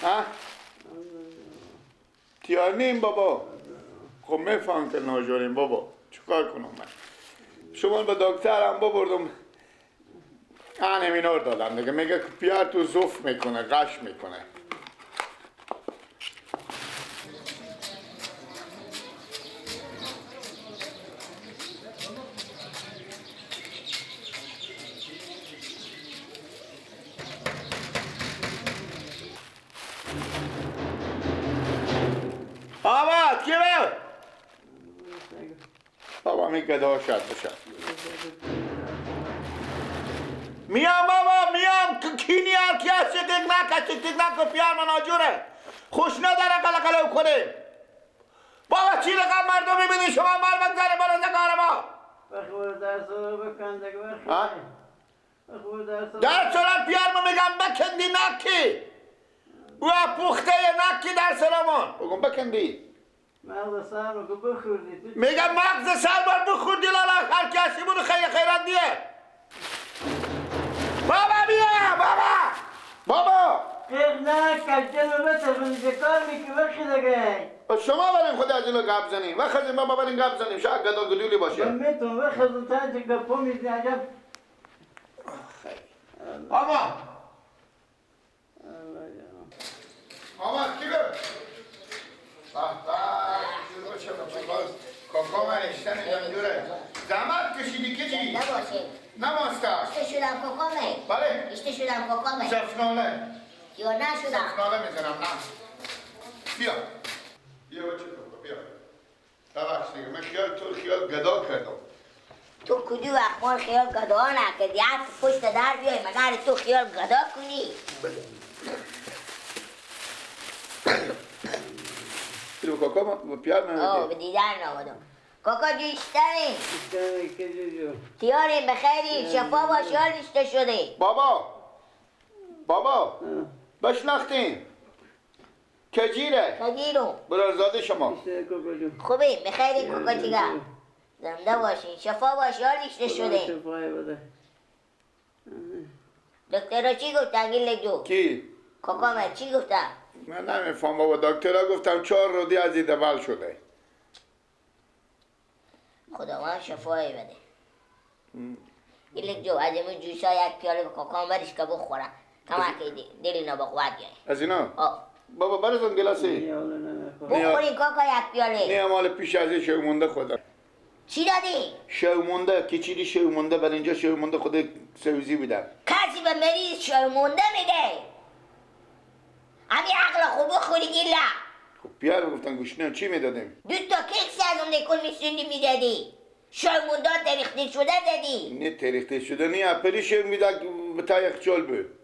ها؟ تیار نیم بابا. خب میفهم که ناجوریم بابا، چیکار کنم من؟ شما به دکترم ببردم همینار دادم دیگه، میگه که پیار تو زوف میکنه، غش میکنه. بابت کی بود؟ بابا می گدا شد بشد. میام بابا میام، کی نیار کی از شکیک نکن پیار من آجوره خوش نداره قلقلو کنه. بابا چی رقم مردم میبینی شما مال بگذاره برازگار ما. بخور درس رو بکن دیگه بخور درس رو پیار ما میگم بکندی نکی و پخته نکی درس رو بگم بکندی مغز سر رو که بخوردی. میگم مغز سر بار بخوردی لالا هر کسی بودو خیرات دیه. بابا بیا بابا خیر نه کلچه رو بتر کار میکی بخی دیگه. شما برین خود از اینو گپ زنیم و خزیم بابا برین گپ زنیم شاید گدا گدولی باشه. من میتونم بخزم تا چه گپا میزنی عجب. بابا کی بود؟ کاکا من اشتن دوره زحمت کشیدی که چی؟ نماستا اشته شدم کاکامه. بله اشته شدم کاکامه. سفناله یا نشدم. سفناله میزنم نه بیا بچه کاکا بیا ببخش دیگه من خیال گدا کردم. تو کدی وقت ما خیال گدا نکردی حرف پشت در بیای مگر تو خیال گدا کنی. اینو کاکا با پیار آه به دیدن آمدم. کاکا جوشتنی که جو تیاری بخیری شفا باشی حال اشته شده. بابا بشناختین کجیره کجیرو برازاده شما خوبی بخیری کاکا جیگر زنده باشی شفا باشی حال اشته شده. شفای بده. دکتر را چی گفتن گیلک جو؟ کی؟ کاکا من چی گفتن؟ من نمیفهم بابا دکترها گفتم 4 رودی از این دول شده. خدا من شفایی بده. گیلک جو از این جوشا یک پیاله به کاکا برش که بخورم کما که دلی نبخواد گه از اینا؟ بابا برزن گلاسی بخورین کاکا یک پیاله. نه مال پیش از این شو مونده خدا. چی دادی؟ شو مونده که چیدی شو مونده بر اینجا شو مونده خود سوزی بیدن. کسی به مریض شو مونده میده. همین عقل خوب بخوری گیلا. خب پیار گفتن گوشنه چی میدادیم؟ 2 تا کیک سازم نکن میسونی میدادی. شو مونده تریخته شده دادی. نه تریخته شده نه اپلی شو میداد به تا یخچال بود.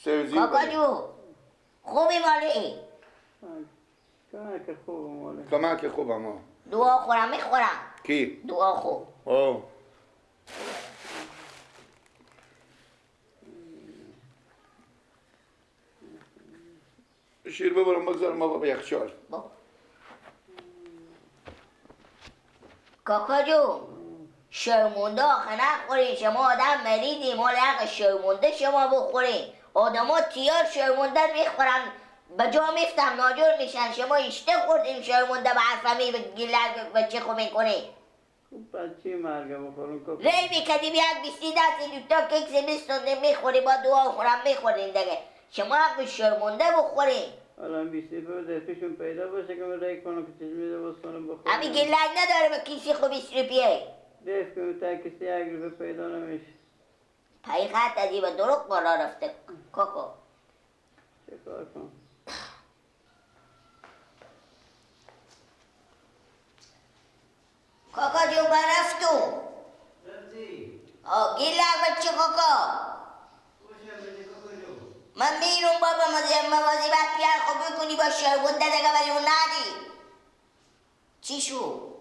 سوزی کاکا جو خوبی مالی؟ کمک خوب اما دعا خورم میخورم. کی؟ دعا خوب. اوه شیر ببرم بگذارم ما با یخچال. کاکا جو شرمونده آخه نخورین شما آدم مریضی مال حق شرمونده شما بخورین. آدم ها تیار شرمونده میخورن به جا میفتم ناجور میشن شما اشته خوردیم شرمونده به حرفمی به گیلک به چه خوب میکنی. بچه مرگه بخورم کاکا ریل میکدیم یک 20 دستی 2 تا کیک بیستونده میخوری با دعا خورم میخورین دیگه. شما حق شرمونده بخورین. الان 20 در پیشون پیدا باشه که من ریل کنم که چیز میده باز کنم بخورم. همین گیلک نداره به کسی خوب 20 روپیه. دیف که تا کسی 1 روپیه پیدا نمیشه. حقیقت از این به دروغ بالا رفته کاکا. چه کار کنم؟ کاکا جو برفتو گیلک بچه کاکا من بیرون بابا مواظبت پیار خوب بکنی با شرمونده دیگه ولی اون ندی. چی شو؟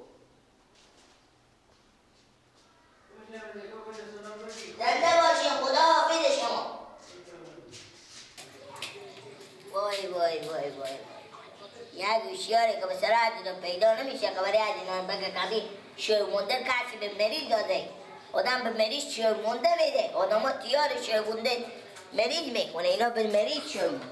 زنده باشین خدا حافظ شما. وای یک هوشیاره که به سر عزیزان پیدا نمیشه که برای عزیزان بگه کمی شرمونده کسی به مریض داده. آدم به مریض شرمونده بده. آدم ها تیار شرمونده مریض میکنه اینا به مریض شرمونده.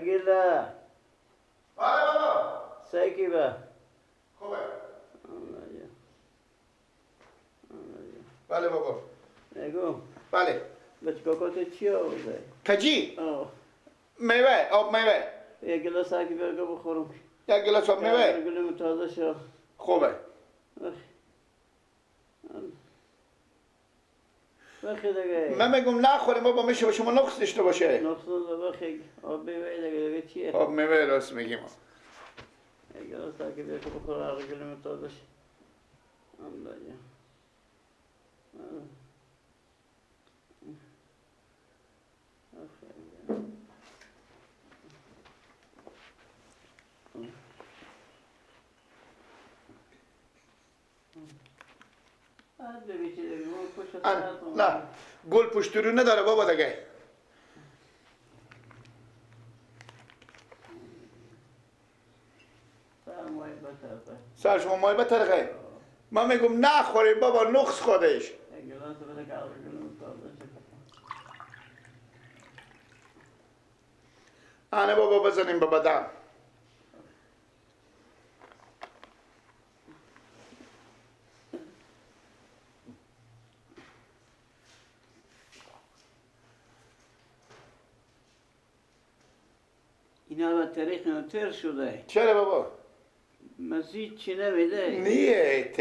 گله بله بابا. سیکی به خوبه. بله بابا. نگو بله. به چکاکات چی آورده؟ کجی؟ آه میوه، آب میوه. یک گلاس هرکی برگه بخورم. یک گلاس آب میوه. گلیم تازه شد. خوبه. بخی دیگه. من میگم نخوریم بابا، میشه به شما نقص داشته باشه. نقص نده بخی. آب میوه دیگه چیه؟ آب میوه راست میگیم. یک گلاس هرکی برگه بخور هر گلیم تازه شد. الله جان. نه گل پشترو نداره بابا دیگه. سر شما مای بترخه. من میگم نخوریم بابا، نقص خودش. آنه بابا بزنیم به بدن. اینا به طریق نوتر شده. چرا بابا؟ مزید چی نمیده؟ نیه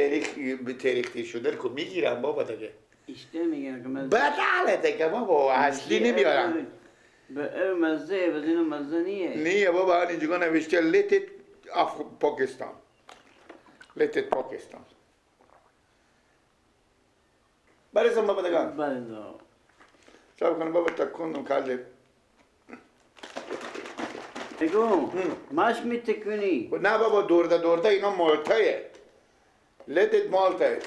به تاریخ تیر شده که میگیرم بابا دیگه. اشته میگن که مزید بدله دیگه بابا، اصلی نمیارم. به او مزه به اینو مزه نیه. نیه بابا، هر اینجا نوشته لیتت پاکستان. لیتت پاکستان. برزم بابا دیگه. برزم. صاحب کنم بابا تکندم کله. بگو ماش میتکنی. نه بابا دورده اینا مالتایه. لیتت مالتایه.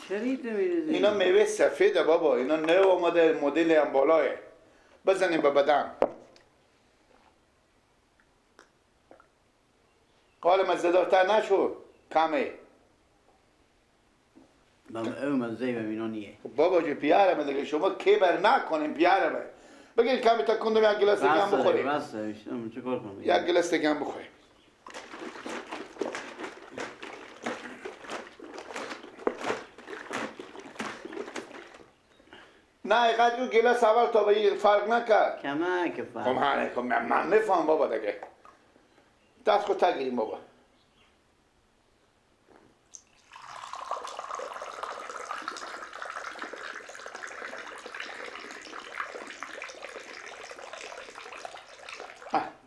شریط میریزی. اینا میوه سفیده بابا، اینا نو آمده، مدل هم بالاه. بزنیم به بدن. حال مزدارتر نشو کمه. بابا او مزه به اینا نیه. بابا جو پیاره دیگه، شما کبر نکنیم پیاره به. بگید کمی تکندم یک گلاس دیگه هم بخوریم. بسه چه کار کنم؟ یک گلاس دیگه هم بخوریم. نه اینقدر اون گلاس اول تا به فرق نکرد. کمک فرق. خب من میفهم بابا دیگه. دست خود تگیریم بابا.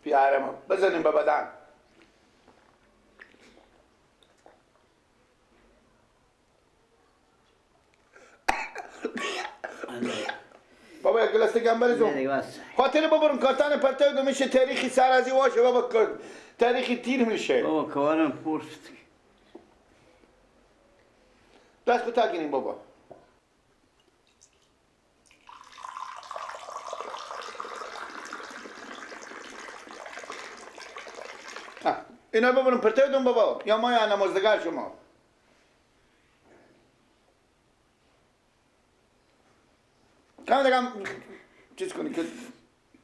پیارم بزنیم به بدن. بابا یک گلاس دیگه هم بریزم. خاطر بابرم کارتان پرتای دو میشه تاریخی سر ازی واشه بابا، تاریخی تیر میشه. بابا کارم پرست. دست خود تگیریم بابا. اینا ببرم پرتای دون بابا، یا ما یا نمازدگر شما. کم دیگه چیز کنی که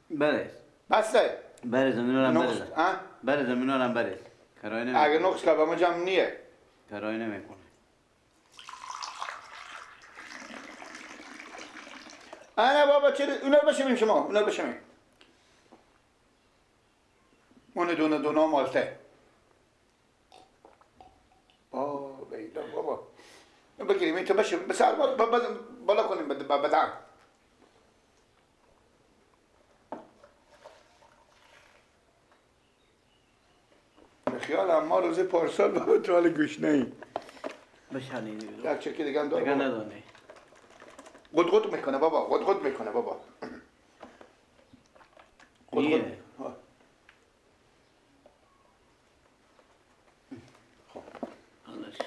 برس. بسته. برس زمینارم برس. ها؟ برس زمینارم برس. کرای نمیکنه. اگه نقص که به ما جمع نیه. کرای نمیکنه. نه بابا چرا اونا رو بشمیم شما، اونا رو بشمیم. اون دونه مالته. بیدا بابا. بگیریم این تو بشیم، بسر بالا کنیم بدن. به خیال اما روز پارسال بابا تو حال گوش نهی. بشنیدی بیدو. یک چکی دیگه هم داره دیگه بابا. ندانه. قد میکنه بابا، قد میکنه بابا. نیه. حالش.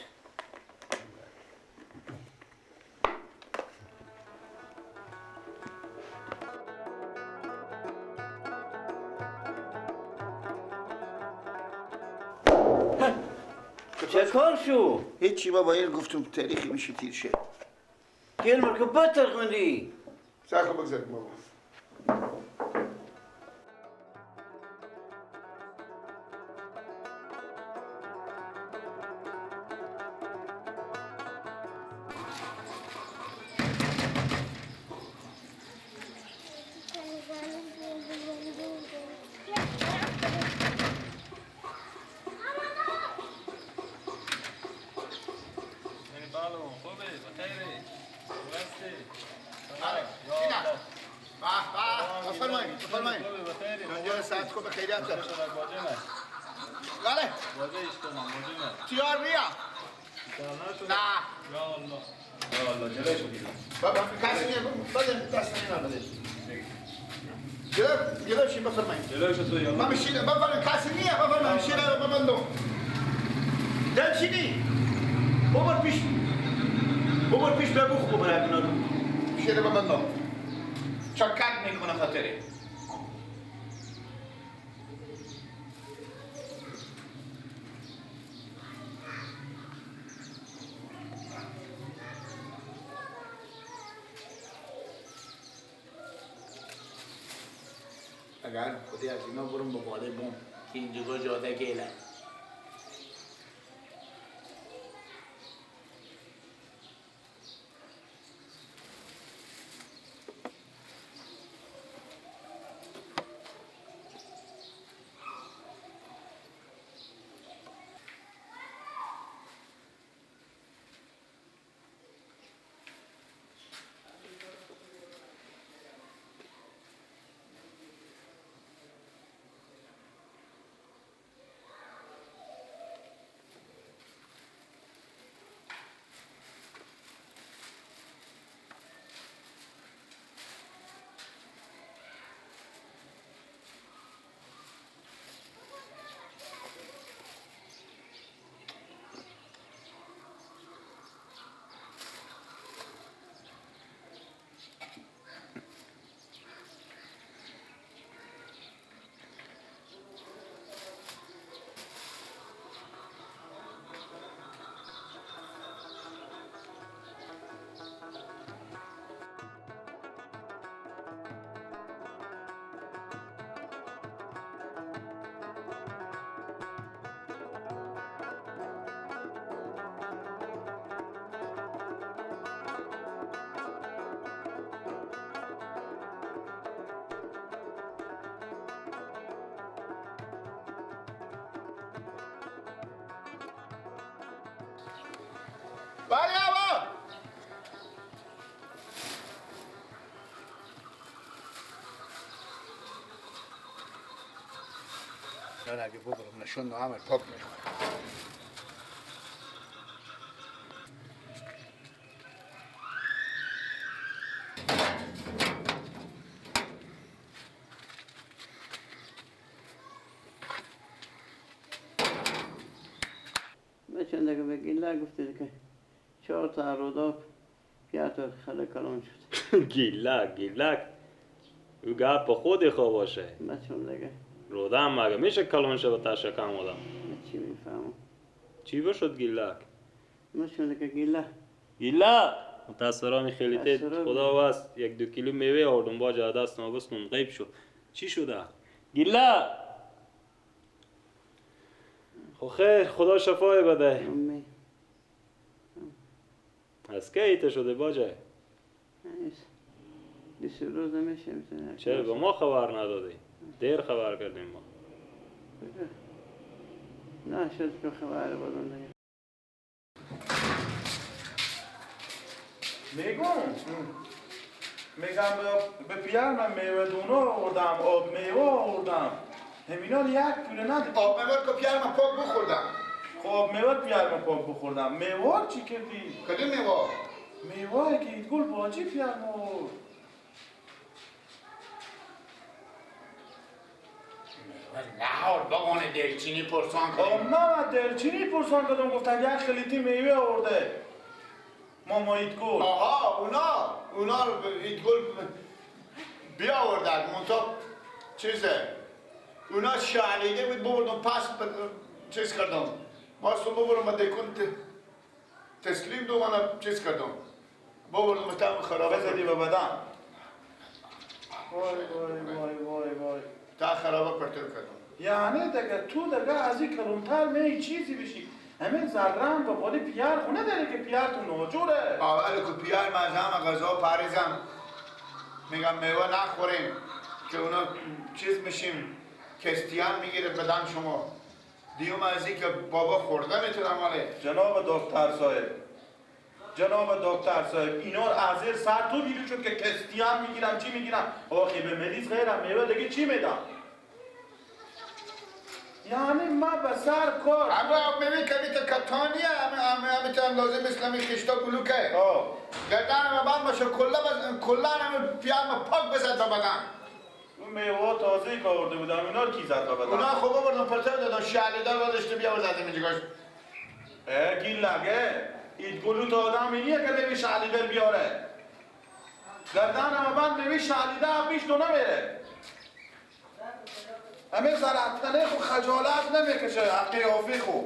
چکار شو؟ هیچی بابا این گفتم تاریخی میشه تیر شه. گل مرکه بطر خوندی. ساکو بگذاریم بابا. بفرمایید. اینجا ساعت کو به خیریت داره. بله. تیار بیا. نه. یا الله جلوش بگیر. بابا کسی بده دست نمیاد. جلوش بفرمایید. جلوش تو یا. من میشینم بفرمایید کسی نیه بفرمایید میشینم ببندم. دلچینی. ببر پیش بگو خوب برای اینا رو. میشینم ببندم. شکایت میکنه خاطره. اگر خودی از اینا برم با باله بوم که اینجا جاده گیله. بله آبا نه اگه ببرم نشون عمل پاک میخواه بچند اگه به گیلک گفته که 4 تا روداب 5 تا خاله کلان شد. گیلک او گپ با خودی خواه باشه. بچند اگه رودم مگه میشه کلان شه با تشکر آدم؟ من چی میفهمم؟ چی بشد گیلک؟ بچند اگه گیلک متاسفانه خیلی تید خدا واسه 1-2 کیلو میوه آوردم با جا دست نابستم غیب شد. چی شده؟ گیلک خو خیر خدا شفای بده. امی از که ایت شده باجه؟ دیسی روز نمیشه میتونه. چه به ما خبر ندادی؟ دیر خبر کردیم ما. نه شد که خبر بدون دیگه. میگم به پیار من میوه دونو آوردم آب میوه آوردم همینا 1 کیلو ندید آب میوه که پیار من پاک بخوردم خب میوه پیار من پاک بخوردم میوه چی کردی؟ کدوم میوه؟ میوه که ایت گل باجی پیار من آورد نه بگونه دلچینی پرسان کردم نه دلچینی پرسان کردم گفتم 1 خلیتی میوه آورده ماما ایت گل آها اونا ایت گل بیا آوردن منطقه چیزه اونا شعلیده بود بردم پس چیز کردم ما صبح برم دیکن تسلیم دو من چیز کردم بردم تمام خرابه زدی به بدن وای وای وای وای وای تا خرابه پرتر کردم یعنی دیگه تو دیگه از این کلونتر می چیزی بشی همین زررم با خودی پیار خونه داره که پیار تو ناجوره اول که پیار مزهم غذا پریزم میگم میوه نخوریم که اونا چیز میشیم کستیان میگیره بدن شما دیوم از این که بابا خورده میتونم ولی جناب دکتر صاحب اینا رو از زیر سر تو بیرون شد که کستیان میگیرم چی میگیرم آخی به مریض غیرم میوه دیگه چی میدم یعنی ما به سر کار اما میبین کمی تا کتانیه همه تا لازم اسلامی خشتا بلوکه گردن همه بند باشه کلا همه پیان پاک بزد به بدن اون میوه تازه که آورده بودم اونا رو کی زد به بدن اونا خوبه بردم پرتر دادم شهریدار برداشته بیا و زده میجگاش گیلگه این گلوت آدم اینیه که نمی شهلیدر بیاره گردن همه بند نمی شهلیده پیش دو نمیره همه زرفتنه خو خجالت نمیکشه حقی آفی خو